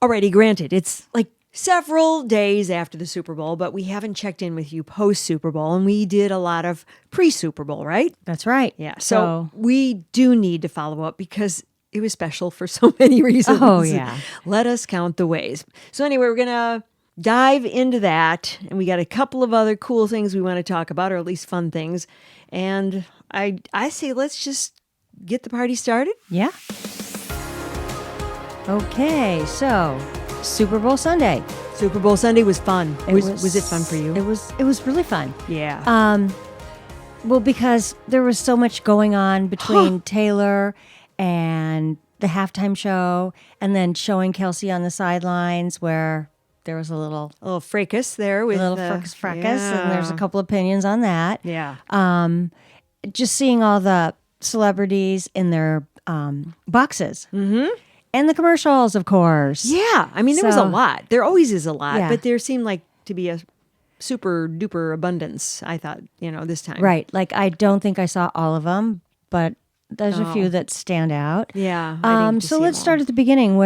Alrighty, granted, it's like several days after the Super Bowl, but we haven't checked in with you post Super Bowl, and we did a lot of pre-Super Bowl, right? That's right. Yeah. So we do need to follow up because it was special for so many reasons. Oh, yeah. Let us count the ways. So anyway, we're going to dive into that, and we got a couple of other cool things we want to talk about, or at least fun things. And I say let's just get the party started. Yeah. Okay, so Super Bowl Sunday. Super Bowl Sunday was fun. Was it fun for you? It was really fun. Yeah. Well, because there was so much going on between Taylor and the halftime show, and then showing Kelsey on the sidelines where there was a little fracas there with a little fracas, and there's a couple opinions on that. Yeah. Just seeing all the celebrities in their boxes. Mm-hmm. And the commercials, of course. Yeah. I mean, there was a lot. There always is a lot, but there seemed like to be a super duper abundance, I thought, this time. Right. Like, I don't think I saw all of them, but there's a few that stand out. Yeah. So let's start at the beginning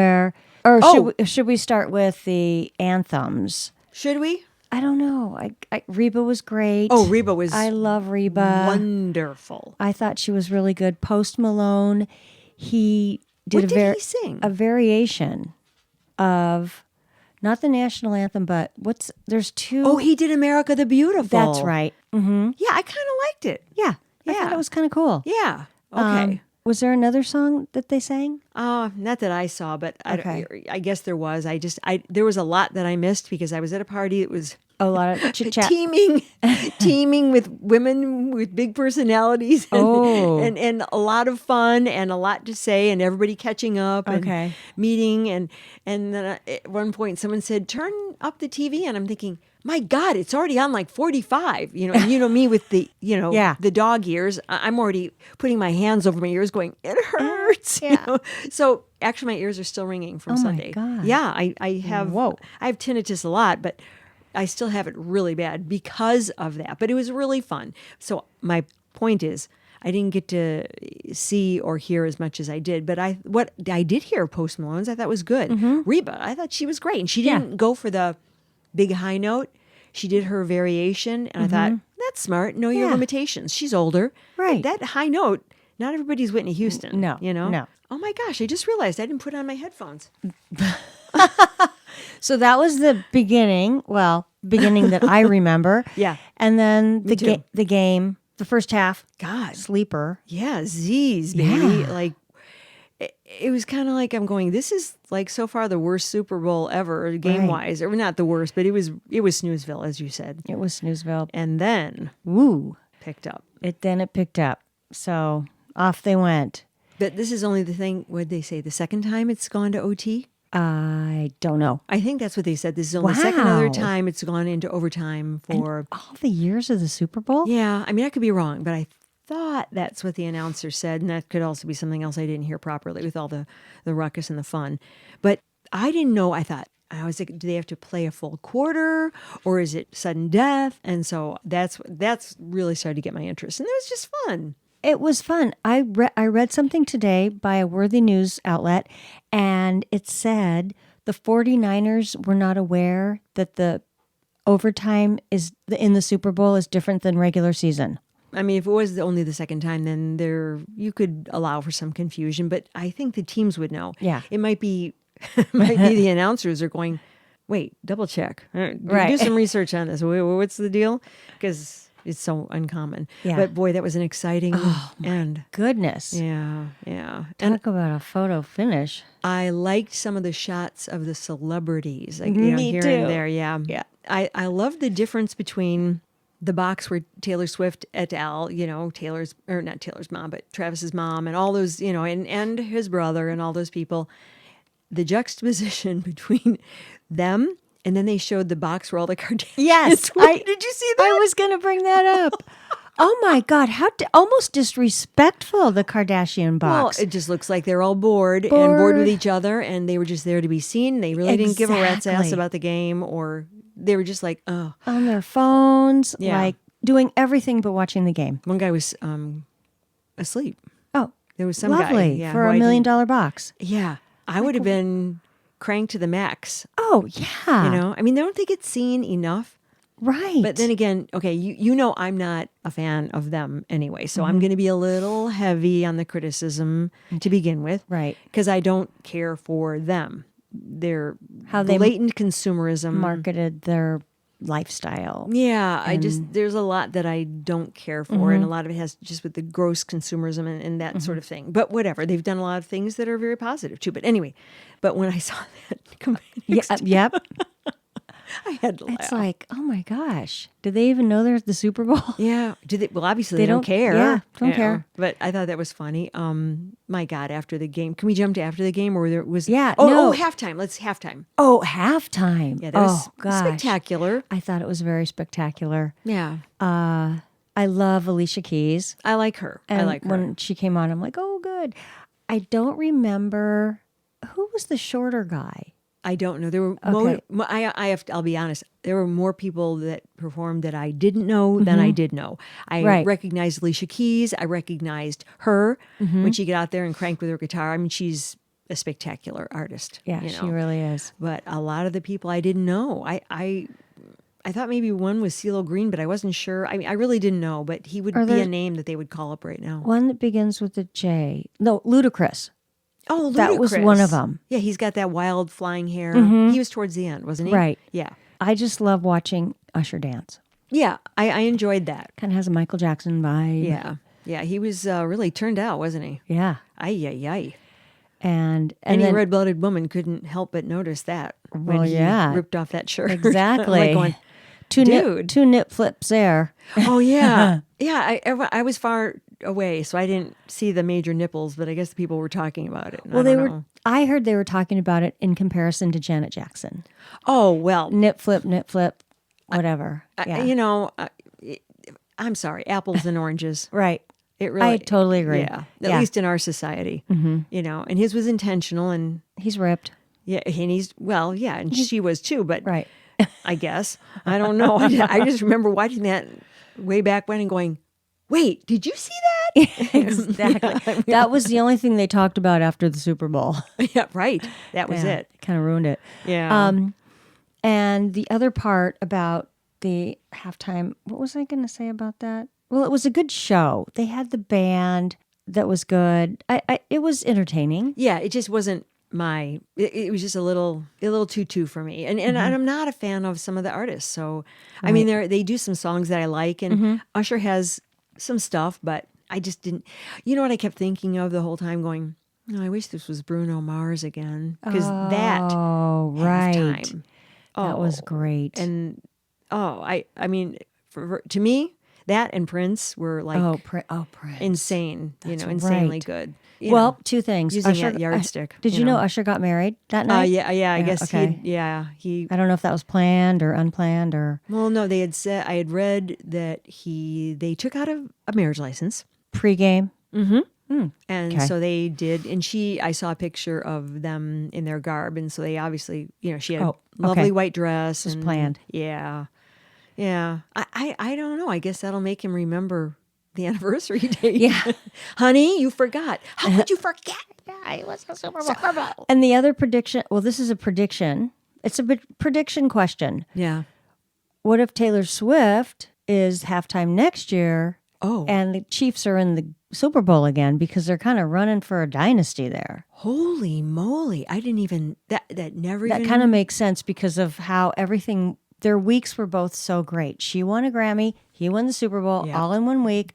should we start with the anthems? Should we? I don't know. Reba was great. Oh, Reba was I love Reba. Wonderful. I thought she was really good. Post Malone, he did he sing? A variation of not the national anthem, but there's two. Oh, he did America the Beautiful. That's right. Mm-hmm. Yeah, I kind of liked it. Yeah. I thought it was kind of cool. Yeah. Okay. Was there another song that they sang? Not that I saw, but I guess there was. There was a lot that I missed because I was at a party that was a lot of chit chat, teeming with women with big personalities, and a lot of fun and a lot to say, and everybody catching up and meeting, and then at one point someone said, "Turn up the TV," and I'm thinking, my God, it's already on like 45, and me with the, the dog ears. I'm already putting my hands over my ears going, it hurts. Yeah. So actually my ears are still ringing from Sunday. My God. Yeah, I have tinnitus a lot, but I still have it really bad because of that. But it was really fun. So my point is, I didn't get to see or hear as much as I did, but what I did hear of Post Malone's, I thought was good. Mm-hmm. Reba, I thought she was great. And she didn't go for the big high note. She did her variation, and I thought, that's smart. Know your limitations. She's older. Right. That high note, not everybody's Whitney Houston. No. No. Oh my gosh, I just realized I didn't put on my headphones. So that was the beginning. Well, beginning that I remember. Yeah. And then the game, the first half. God. Sleeper. Yeah, Z's, baby. Yeah. Like, it was kind of like I'm going, this is like so far the worst Super Bowl ever, game-wise. Or not the worst, but it was Snoozeville, as you said. It was Snoozeville. And then, picked up. It picked up. So off they went. But this is only the thing, what did they say, the second time it's gone to OT? I don't know. I think that's what they said. This is only the second other time it's gone into overtime for... And all the years of the Super Bowl? Yeah. I mean, I could be wrong, but I thought that's what the announcer said, and that could also be something else I didn't hear properly with all the ruckus and the fun. But I didn't know. I was like, do they have to play a full quarter, or is it sudden death? And so that's really started to get my interest, and it was just fun. It was fun. I read something today by a worthy news outlet, and it said the 49ers were not aware that the overtime in the Super Bowl is different than regular season. I mean, if it was only the second time, then you could allow for some confusion, but I think the teams would know. Yeah. It might be the announcers are going, wait, double check. Do some research on this. What's the deal? Because it's so uncommon. Yeah. But boy, that was an exciting end. Goodness. Yeah. Talk about a photo finish. I liked some of the shots of the celebrities. Like, Me here too. and there. Yeah. I love the difference between the box where Taylor Swift et al., not Taylor's mom, but Travis's mom and all those, and his brother and all those people, the juxtaposition between them, and then they showed the box where all the Kardashians Yes. were. Did you see that? I was going to bring that up. Oh my God, how almost disrespectful, the Kardashian box. Well, it just looks like they're all bored with each other, and they were just there to be seen. They really didn't give a rat's ass about the game, or they were just like, oh. On their phones, like doing everything but watching the game. One guy was asleep. Oh, there was some lovely guy. For $1 million box. Yeah. I would have been cranked to the max. Oh, yeah. You know, I mean, don't they get seen enough? Right. But then again, okay, you know I'm not a fan of them anyway, so I'm going to be a little heavy on the criticism to begin with. Right. Because I don't care for them. Their How they blatant consumerism. marketed their lifestyle. Yeah, there's a lot that I don't care for, and a lot of it has just with the gross consumerism and that sort of thing. But whatever, they've done a lot of things that are very positive too. But anyway, when I saw that, Yep. I had to laugh. It's like, oh my gosh, do they even know there's the Super Bowl? Yeah. Do they? Well, obviously they don't care. Yeah, don't You know, care. But I thought that was funny. My God, after the game, can we jump to after the game, or there was? Yeah, Oh, no. halftime. Let's halftime. Oh, halftime. Yeah, that was gosh. spectacular. I thought it was very spectacular. Yeah, I love Alicia Keys. I like her. And I like her. when she came on, I'm like, oh, good. I don't remember who was the shorter guy. I don't know. There were Okay. I'll be honest. There were more people that performed that I didn't know than I did know. I Right. recognized Alicia Keys. I recognized her when she got out there and cranked with her guitar. I mean, she's a spectacular artist. Yeah, you she know. really is. But a lot of the people I didn't know. I thought maybe one was CeeLo Green, but I wasn't sure. I mean, I really didn't know. But he would be a name that they would call up right now. One that begins with a J. No, Ludacris. Oh, Ludacris. That was one of them. Yeah, he's got that wild flying hair. He was towards the end, wasn't he? Right. Yeah. I just love watching Usher dance. Yeah, I enjoyed that. Kind of has a Michael Jackson vibe. Yeah. Yeah, he was really turned out, wasn't he? Yeah. Ay, ay, ay. And Any then, red-blooded woman couldn't help but notice that when Well, he yeah. ripped off that shirt. Exactly. I'm like going, two dude. nip flips there. Oh, yeah. Yeah, I was far away, so I didn't see the major nipples, but I guess the people were talking about it. and Well, I don't know. I heard they were talking about it in comparison to Janet Jackson. Oh, well, Nip flip, whatever. Yeah. you know, I'm sorry, apples and oranges. Right. It really, I totally agree. Yeah, at Yeah. least in our society, you know, and his was intentional, and He's ripped. yeah, and he's well, yeah, and she was too, but Right. I guess I don't know. I just remember watching that way back when and going, "Wait, did you see that?" Exactly. That was the only thing they talked about after the Super Bowl. Yeah, right. That was it. Kind of ruined it. Yeah. And the other part about the halftime, what was I going to say about that? Well, it was a good show. They had the band that was good. It was entertaining. Yeah, it just wasn't my. It was just a little too for me, and I'm not a fan of some of the artists. So, I mean, they do some songs that I like, and Usher has some stuff, but I just didn't. You know what I kept thinking of the whole time, going, "No, I wish this was Bruno Mars again," because Oh, right. halftime, That was great. and I mean, to me, that and Prince were like Prince. insane. That's Insanely right. good. Well, two things. using Usher, that yardstick. Did you know Usher got married that night? Yeah. I guess okay. he. I don't know if that was planned or unplanned or Well, no, they had said I had read that they took out a marriage license, pregame. and Okay. so they did. And I saw a picture of them in their garb, and so they obviously, she had a lovely white dress. was and planned. Yeah. I don't know. I guess that'll make him remember the anniversary date. Yeah. Honey, you forgot. How could you forget? Yeah, it was a Super Bowl. And the other prediction, well, this is a prediction. It's a prediction question. Yeah. What if Taylor Swift is halftime next year Oh. and the Chiefs are in the Super Bowl again because they're kind of running for a dynasty there? Holy moly. I didn't even, that never even. That kind of makes sense because of how everything, their weeks were both so great. She won a Grammy, he won the Super Bowl Yeah. all in one week.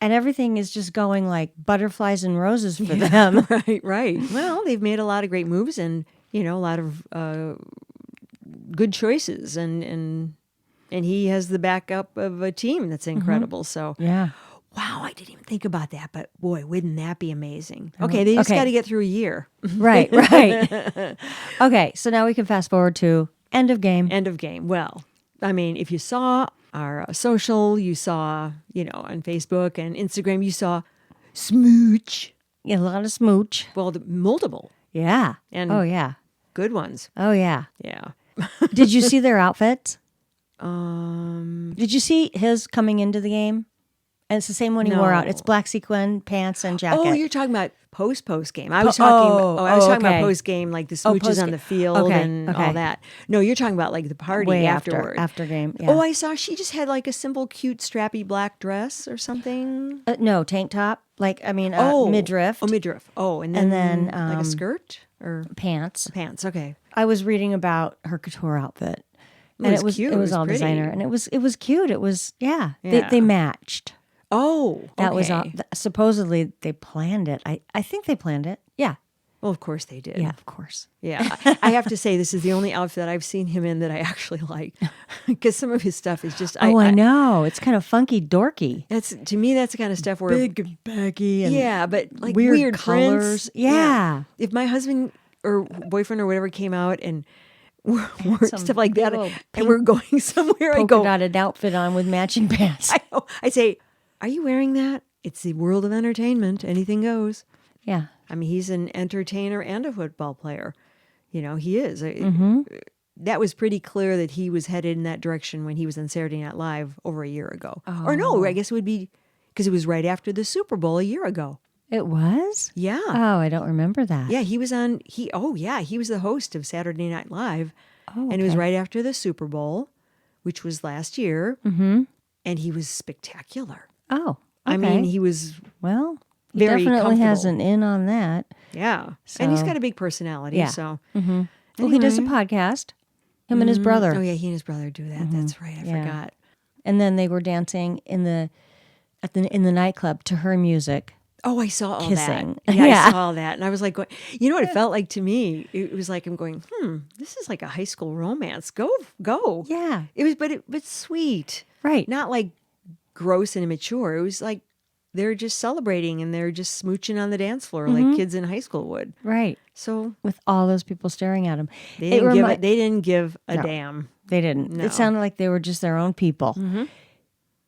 And everything is just going like butterflies and roses for them. Right. Well, they've made a lot of great moves and, a lot of good choices. And he has the backup of a team that's incredible. So, Yeah. wow, I didn't even think about that. But boy, wouldn't that be amazing? Okay, they just got to get through a year. Right. Okay, so now we can fast forward to end of game. End of game. Well, I mean, if you saw our social, you saw, on Facebook and Instagram, you saw smooch. Yeah, a lot of smooch. Well, multiple Yeah. And- oh, yeah. good ones. Oh, yeah. Yeah. Did you see their outfits? Did you see his coming into the game? And it's the same one he wore out. No. It's black sequin pants and jacket. Oh, you're talking about post game. I was talking. I was talking okay. about post game, like the smooches on the field and all that. No, you're talking about like the party Way afterward. after game. Yeah. Oh, I saw she just had like a simple, cute, strappy black dress or something. No, tank top. Midriff. Oh, midriff. Oh, and then like a skirt or pants. pants. Okay. I was reading about her couture outfit. It was cute. It was all pretty. designer, and it was cute. It was They matched. Oh, That was okay. supposedly they planned it. I think they planned it. Yeah. Well, of course they did. Yeah, of course. Yeah. I have to say, this is the only outfit I've seen him in that I actually like, because some of his stuff is just. I know. It's kind of funky, dorky. To me, that's the kind of stuff where Big and baggy and yeah, but like weird colors. colors. Yeah. If my husband or boyfriend or whatever came out and wore some stuff like that, little and we're going somewhere, I polka go. dotted outfit on with matching pants. I say, "Are you wearing that?" It's the world of entertainment. Anything goes. Yeah. I mean, he's an entertainer and a football player. You know, he is. That was pretty clear that he was headed in that direction when he was on Saturday Night Live over a year ago. Or no, I guess it would be because it was right after the Super Bowl a year ago. It was? Yeah. Oh, I don't remember that. Yeah, he was on. He was the host of Saturday Night Live, Oh, and it was okay. right after the Super Bowl, which was last year. Mm-hmm. And he was spectacular. Oh, okay. I mean, he was well, he very definitely has comfortable. an in on that. Yeah, and he's So- got a big personality. Yeah. So Well, he does a anyway. podcast. Him and his brother. Oh yeah, he and his brother do that. That's right. I Yeah. forgot. And then they were dancing in the nightclub to her music. Oh, I saw all Kissing. that. Yeah, Yeah. I saw all that, and I was like, you know what it felt like to me? It was like I'm going, this is like a high school romance. Go. Yeah. It was, but sweet, Right. not like gross and immature. It was like they're just celebrating and they're just smooching on the dance floor like kids in high school would. Right. So With all those people staring at him. they didn't give a damn. They didn't. No. It sounded like they were just their own people.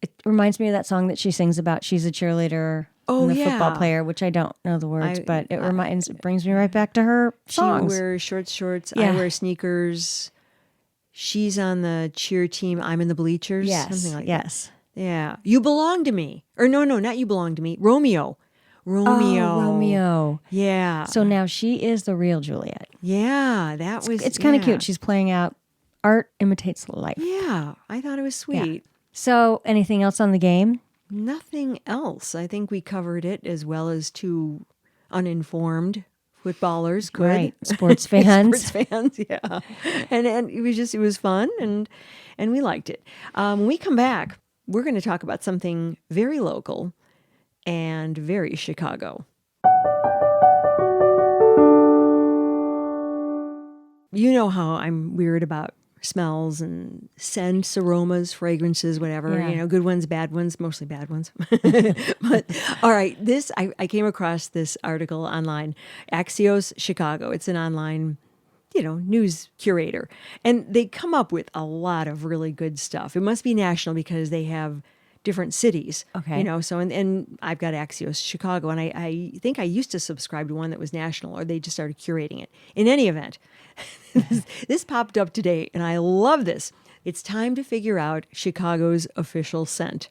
It reminds me of that song that she sings about. She's a cheerleader Oh, and the football yeah. player, which I don't know the words, I- but it brings me right back to her She songs. wears shorts. Yeah. I wear sneakers. She's on the cheer team. I'm in the bleachers. Yes. Something like that. Yes. Yeah. You belong to me. Or no, not you belong to me. Romeo. Oh, Romeo. Yeah. So now she is the real Juliet. Yeah, that was. It's kind of yeah. cute. She's playing out art imitates life. Yeah, I thought it was sweet. So anything else on the game? Nothing else. I think we covered it as well as two uninformed footballers could. Right. Sports fans. Sports fans, yeah. And it was fun and we liked it. When we come back, we're going to talk about something very local and very Chicago. You know how I'm weird about smells and scents, aromas, fragrances, whatever, Yeah. good ones, bad ones, mostly bad ones. But all right, I came across this article online, Axioschicago. It's an online, news curator. And they come up with a lot of really good stuff. It must be national because they have different cities. Okay. So and I've got Axios Chicago, and I think I used to subscribe to one that was national, or they just started curating it. In any event, this popped up today, and I love this. It's time to figure out Chicago's official scent.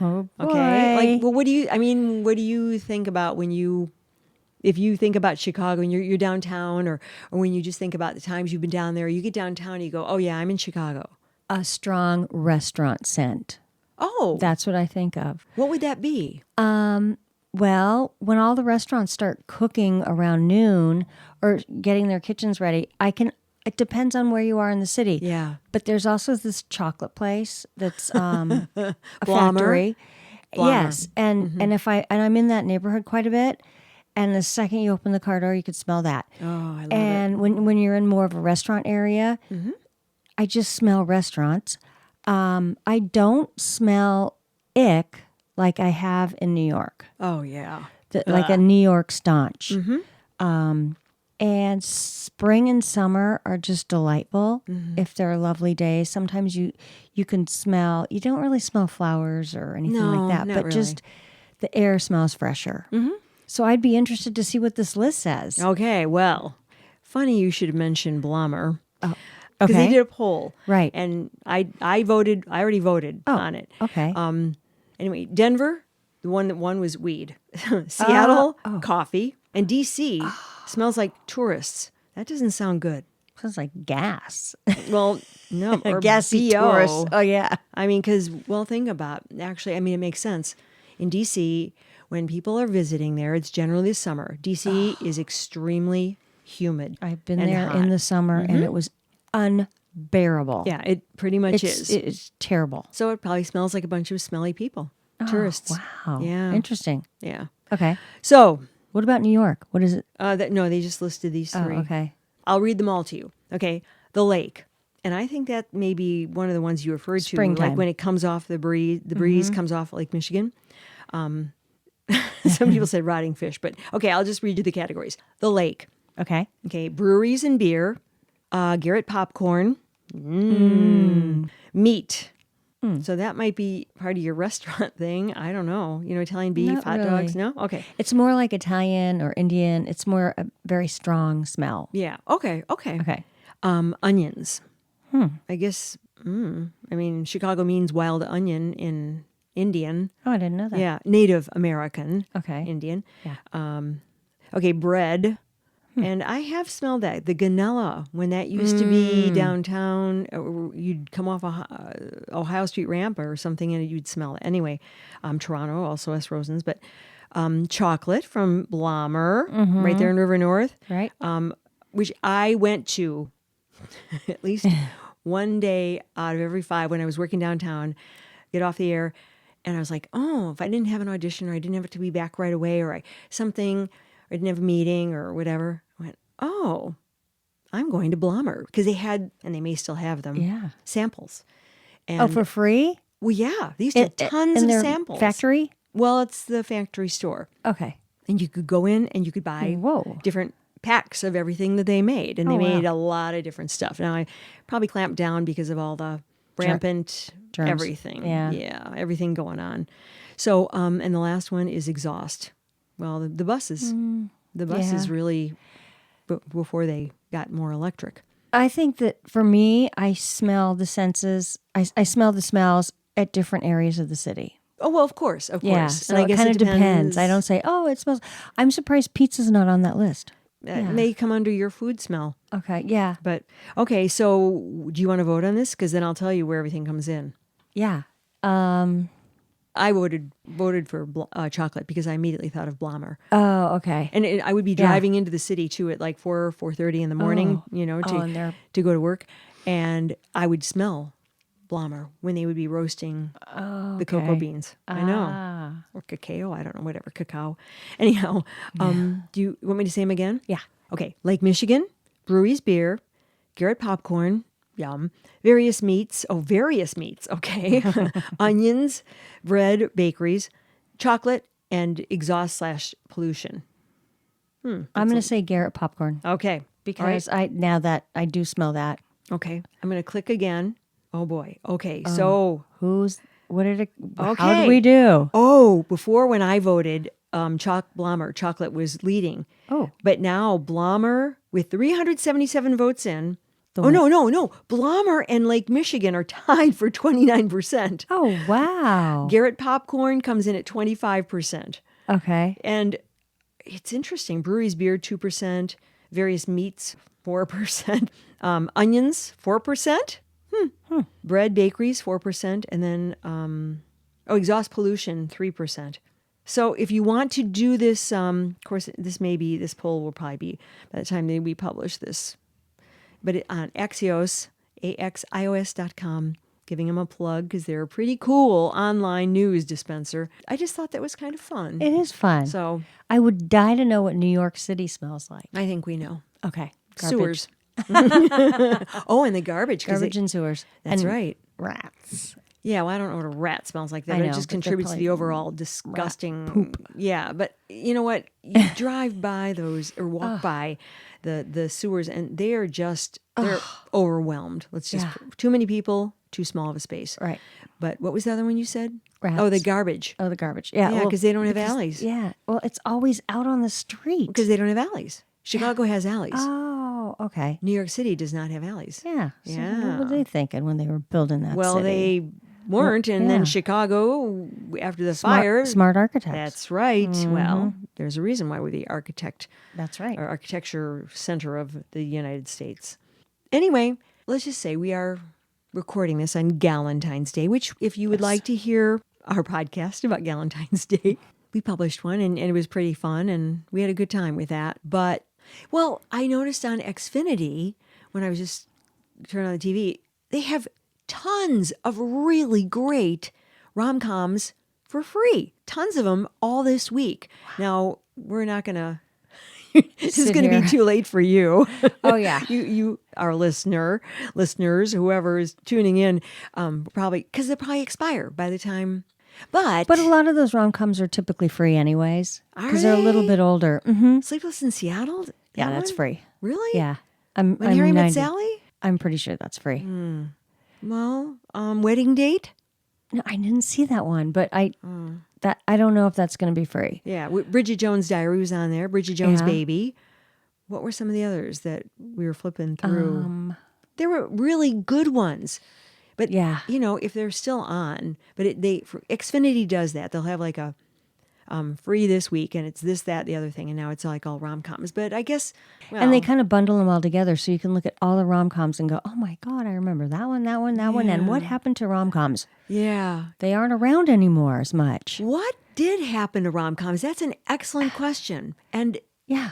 Oh boy. Okay. What do you think about if you think about Chicago and you're downtown, or when you just think about the times you've been down there, you get downtown and you go, oh yeah, I'm in Chicago. A strong restaurant scent. Oh, That's what I think of. what would that be? Well, when all the restaurants start cooking around noon or getting their kitchens ready, it depends on where you are in the city. Yeah. But there's also this chocolate place that's a Blommer? factory. Blommer. Yes. And I'm in that neighborhood quite a bit. And the second you open the car door, you could smell that. Oh, I love And it. when you're in more of a restaurant area, I just smell restaurants. I don't smell ick like I have in New York, Oh, yeah. like a New York staunch. And spring and summer are just delightful if they're lovely days. Sometimes you can smell, you don't really smell flowers or anything No, like that, not but really. just the air smells fresher. So I'd be interested to see what this list says. Okay, well, funny you should mention Blommer. Because okay. they did a poll. Right. And I already voted on it. Okay. Anyway, Denver, one was weed. Seattle, coffee. And D.C. smells like tourists. That doesn't sound good. Sounds like gas. Well, no, or Gassy BO. tourists. Oh, yeah. I mean, because, well, think about, actually, I mean, it makes sense. In D.C., when people are visiting there, it's generally summer. D.C. is extremely humid. I've been and there hot. in the summer, and it was unbearable. Yeah, it pretty much is. It's terrible. So it probably smells like a bunch of smelly people, tourists. Wow. Yeah. Interesting. Yeah. Okay. So, What about New York? What is it? no, they just listed these Oh, three. okay. I'll read them all to you. Okay. The lake. And I think that may be one of the ones you referred to. Springtime. Like when it comes off the breeze comes off Lake Michigan. Some people said rotting fish, but okay, I'll just read you the categories. The lake. Okay. Okay. Breweries and beer. Garrett popcorn. Meat. So that might be part of your restaurant thing. I don't know. Italian beef, Not hot really. dogs. No? Okay. It's more like Italian or Indian. It's more a very strong smell. Yeah. Okay. Okay. Onions. I guess, I mean, Chicago means wild onion in Indian. Oh, I didn't know that. Yeah. Native American. Okay. Indian. Yeah. Okay. Bread. And I have smelled that. The ganella, when that used to be downtown, you'd come off a Ohio Street ramp or something and you'd smell it. Anyway, Toronto, also S. Rosen's, but chocolate from Blommer, right there in River North. Right. Which I went to at least one day out of every 5 when I was working downtown, get off the air, and I was like, oh, if I didn't have an audition or I didn't have to be back right away or I didn't have a meeting or whatever, I went, oh, I'm going to Blommer because they had, and they may still have them, Yeah. samples. And, Oh, for free? well, yeah, these had tons in of their samples. Factory? Well, it's the factory store. Okay. And you could go in and you could buy Whoa. different packs of everything that they made. And they Oh, wow. made a lot of different stuff. Now, I probably clamped down because of all the rampant Germs. everything. Yeah. Everything going on. So, and the last one is exhaust. Well, the buses. The buses yeah. really, before they got more electric. I think that for me, I smell the senses. I smell the smells at different areas of the city. Oh, well, of course. Yeah. So So I it guess kind it of depends. I don't depends. say, oh, it smells. I'm surprised pizza's not on that list. It may come under your food smell. Okay. Yeah. But, okay, so do you want to vote on this? Because then I'll tell you where everything comes in. Yeah. I voted for chocolate because I immediately thought of Blommer. Oh, okay. And I would be driving into the city too at like 4:30 in the morning, and they're- to go to work, and I would smell Blommer when they would be roasting the cocoa okay. beans. I know, or cacao. I don't know, whatever cacao. Anyhow, do you want me to say them again? Yeah. Okay, Lake Michigan, Breweries beer, Garrett popcorn. Yum. Various meats. Okay. Onions, bread, bakeries, chocolate, and exhaust/pollution. I'm going to say Garrett popcorn Okay. because now that I do smell that. Okay. I'm going to click again. Oh boy. Okay. So, What did it? How Okay. did we do? before when I voted, Blommer, chocolate was leading. Oh. But now Blommer with 377 votes in. No. Blommer and Lake Michigan are tied for 29%. Oh, wow. Garrett popcorn comes in at 25%. Okay. And it's interesting. Breweries beer, 2%. Various meats, 4%. Onions, 4%. Bread, bakeries, 4%. And then, exhaust pollution, 3%. So if you want to do this, of course, this poll will probably be by the time we publish this. But on Axios, AXIOS.com, giving them a plug because they're a pretty cool online news dispenser. I just thought that was kind of fun. It is fun. So I would die to know what New York City smells like. I think we know. Okay. Sewers. And the garbage. 'Cause Garbage and sewers. That's and right. Rats. Yeah, well, I don't know what a rat smells like. That. I But know, it just but they're contributes to probably the overall disgusting poop. Yeah, but you know what? You drive by those or walk by the sewers, and they are just they're overwhelmed. Let's just too many people, too small of a space. Right. But what was the other one you said? Rats. Oh, the garbage. Oh, the garbage. Yeah. Yeah, well, because they don't have alleys. Yeah. Well, it's always out on the street. Because they don't have alleys. Chicago has alleys. Oh, okay. New York City does not have alleys. Yeah. So Yeah. what were they thinking when they were building that Well, city? weren't. And yeah. then Chicago, after the fire. Smart architects. That's right. Well, there's a reason why we're the That's right. architecture center of the United States. Anyway, let's just say we are recording this on Galentine's Day, which if you would like to hear our podcast about Galentine's Day, we published one and it was pretty fun and we had a good time with that. But, well, I noticed on Xfinity, when I was just turning on the TV, they have tons of really great rom-coms for free. Tons of them all this week. Now, we're not going to... This is going to be too late for you. Oh, yeah. you, our listeners, whoever is tuning in, probably, because they'll probably expire by the time. But a lot of those rom-coms are typically free anyways. Because they're a little bit older. Sleepless in Seattle? Yeah, that's free. Really? Yeah. When Harry Met Sally? I'm pretty sure that's free. Well, Wedding Date? No, I didn't see that one, but I don't know if that's going to be free. Yeah, Bridget Jones' Diary was on there. Bridget Jones' Baby. What were some of the others that we were flipping through? There were really good ones, but if they're still on, but Xfinity does that. They'll have like a free this week, and it's this, that, the other thing, and now it's like all rom-coms. But I guess, and they kind of bundle them all together, so you can look at all the rom-coms and go, "Oh my God, I remember that one, that one, that one." And what happened to rom-coms? Yeah, they aren't around anymore as much. What did happen to rom-coms? That's an excellent question. And yeah,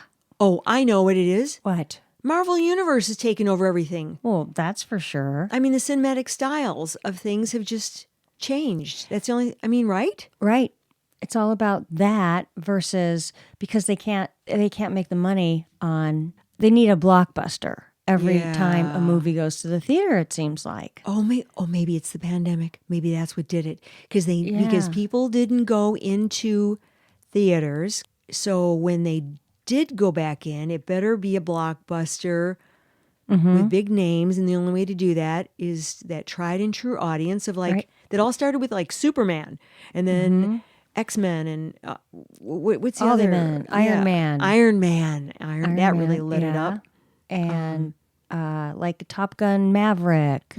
I know what it is. What? Marvel Universe has taken over everything. Well, that's for sure. I mean, the cinematic styles of things have just changed. That's the only. I mean, right? Right. It's all about that versus because they can't make the money on. They need a blockbuster every time a movie goes to the theater. It seems like. Maybe it's the pandemic. Maybe that's what did it because people didn't go into theaters. So when they did go back in, it better be a blockbuster with big names, and the only way to do that is that tried and true audience of that all started with like Superman, and then. X-Men and what's the other? Iron Man. Iron Man. That really lit it up. And like Top Gun Maverick.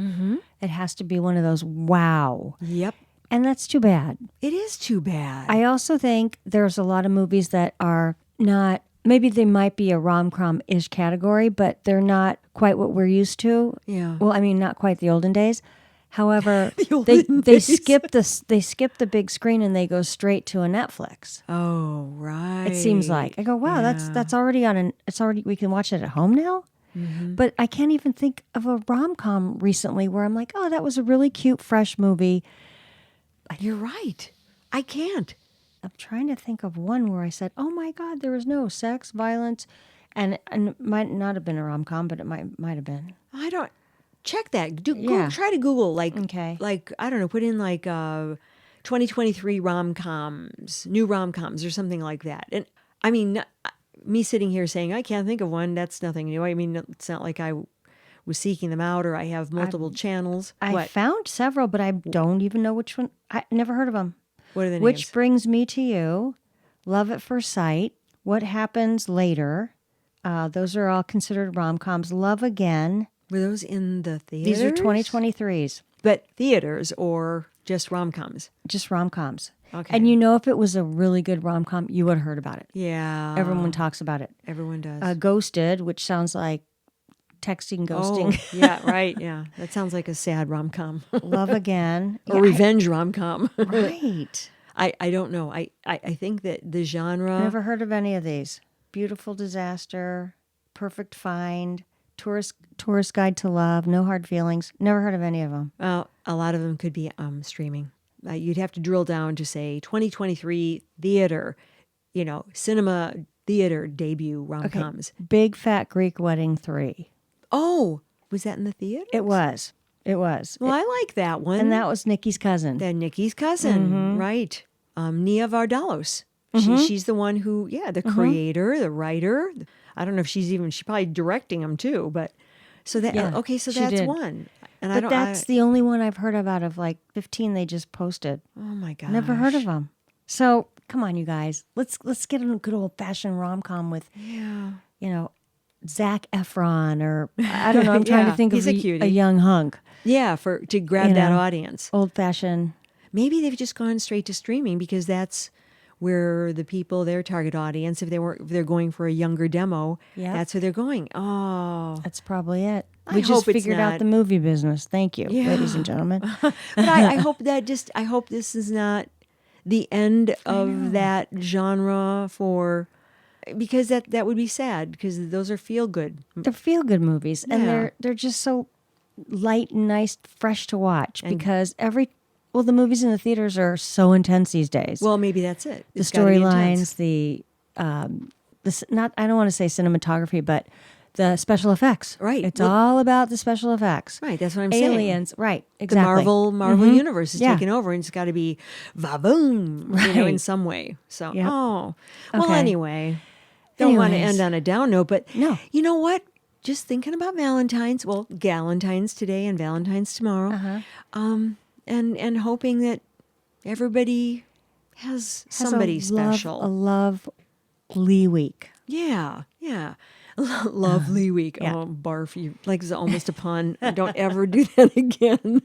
It has to be one of those. Wow. Yep. And that's too bad. It is too bad. I also think there's a lot of movies that are not. Maybe they might be a rom-com-ish category, but they're not quite what we're used to. Yeah. Well, I mean, not quite the olden days. However, they skip the big screen and they go straight to a Netflix. Oh, right. It seems like I go, wow, that's already on it's already we can watch it at home now. But I can't even think of a rom-com recently where I'm like, oh, that was a really cute, fresh movie. You're right. I can't. I'm trying to think of one where I said, oh my God, there was no sex, violence, and it might not have been a rom-com, but it might have been. I don't. Check that. Try to Google like I don't know. Put in like 2023 rom-coms, new rom-coms, or something like that. And I mean, me sitting here saying I can't think of one. That's nothing new. I mean, it's not like I was seeking them out or I have multiple channels. I found several, but I don't even know which one. I never heard of them. What are the names? Which Brings Me to You, Love at First Sight, What Happens Later. Those are all considered rom-coms. Love Again. Were those in the theaters? These are 2023s. But theaters or just rom-coms? Just rom-coms. Okay. And if it was a really good rom-com, you would have heard about it. Yeah. Everyone talks about it. Everyone does. Ghosted, which sounds like texting, ghosting. Oh, yeah, right. Yeah. That sounds like a sad rom-com. Love Again. Or revenge rom-com. Right. I don't know. I think that the genre... Never heard of any of these. Beautiful Disaster, Perfect Find... Tourist Guide to Love, No Hard Feelings. Never heard of any of them. Well, a lot of them could be streaming. You'd have to drill down to say 2023 theater, cinema theater debut rom-coms. Okay. Big Fat Greek Wedding 3. Oh, was that in the theater? It was. Well, I like that one. And that was Nikki's cousin. Nikki's cousin, right. Nia Vardalos. She's the one who, the creator, the writer. I don't know if she's probably directing them too, but so that, so that's did. one. And but that's the only one I've heard of out of like 15 they just posted. Oh my gosh. Never heard of them. So come on, you guys, let's get a good old fashioned rom-com with, Zac Efron or I don't know. I'm trying to think of a young hunk. Yeah, to grab that audience. Old fashioned. Maybe they've just gone straight to streaming because that's where the people, their target audience, if they're going for a younger demo, that's where they're going. Oh, That's probably it. I We just hope it's figured out not. the movie business. Thank you, ladies and gentlemen. But I hope I hope this is not the end of that genre because that would be sad because those are feel good. They're feel good movies, and they're just so light and nice, fresh to watch because the movies in the theaters are so intense these days. Well, maybe that's it. The storylines, I don't want to say cinematography, but the special effects. Right. It's all about the special effects. Right. That's what I'm saying. Aliens. Right. Exactly. The Marvel universe is taking over, and it's got to be va-boom, in some way. So, well, anyway, don't want to end on a down note, but no. You know what? Just thinking about Valentine's, Galentine's today and Valentine's tomorrow, and hoping that everybody has somebody special. A lovely week. Yeah. Lovely week. Yeah. Oh, barf. It's almost a pun. Don't ever do that again.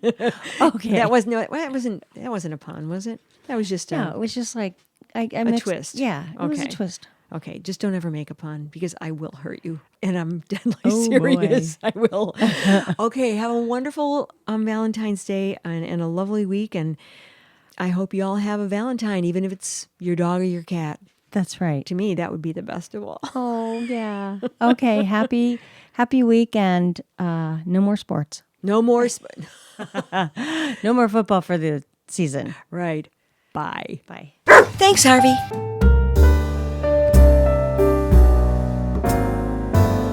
Okay. That wasn't a pun, was it? That was just it was just like I a mixed, twist. Yeah, it was a twist. Okay, just don't ever make a pun because I will hurt you. And I'm deadly serious. Boy. I will. Okay, have a wonderful Valentine's Day and a lovely week. And I hope you all have a Valentine, even if it's your dog or your cat. That's right. To me, that would be the best of all. Oh, yeah. Okay, happy week and no more sports. No more. No more football for the season. Right. Bye. Bye. Thanks, Harvey.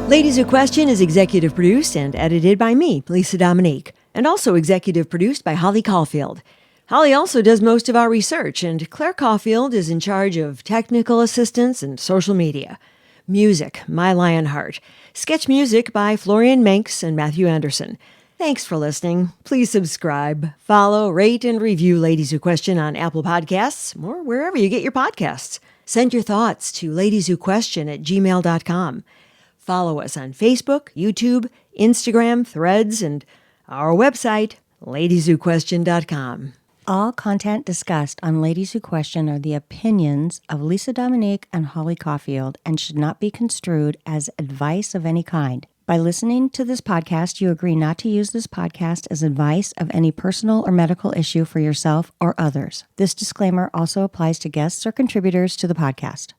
Ladies Who Question is executive produced and edited by me, Lisa Dominique, and also executive produced by Holly Caulfield. Holly also does most of our research, and Claire Caulfield is in charge of technical assistance and social media. Music, My Lionheart. Sketch music by Florian Manx and Matthew Anderson. Thanks for listening. Please subscribe, follow, rate, and review Ladies Who Question on Apple Podcasts or wherever you get your podcasts. Send your thoughts to ladieswhoquestion@gmail.com. Follow us on Facebook, YouTube, Instagram, Threads, and our website, ladieswhoquestion.com. All content discussed on Ladies Who Question are the opinions of Lisa Dominique and Holly Caulfield and should not be construed as advice of any kind. By listening to this podcast, you agree not to use this podcast as advice of any personal or medical issue for yourself or others. This disclaimer also applies to guests or contributors to the podcast.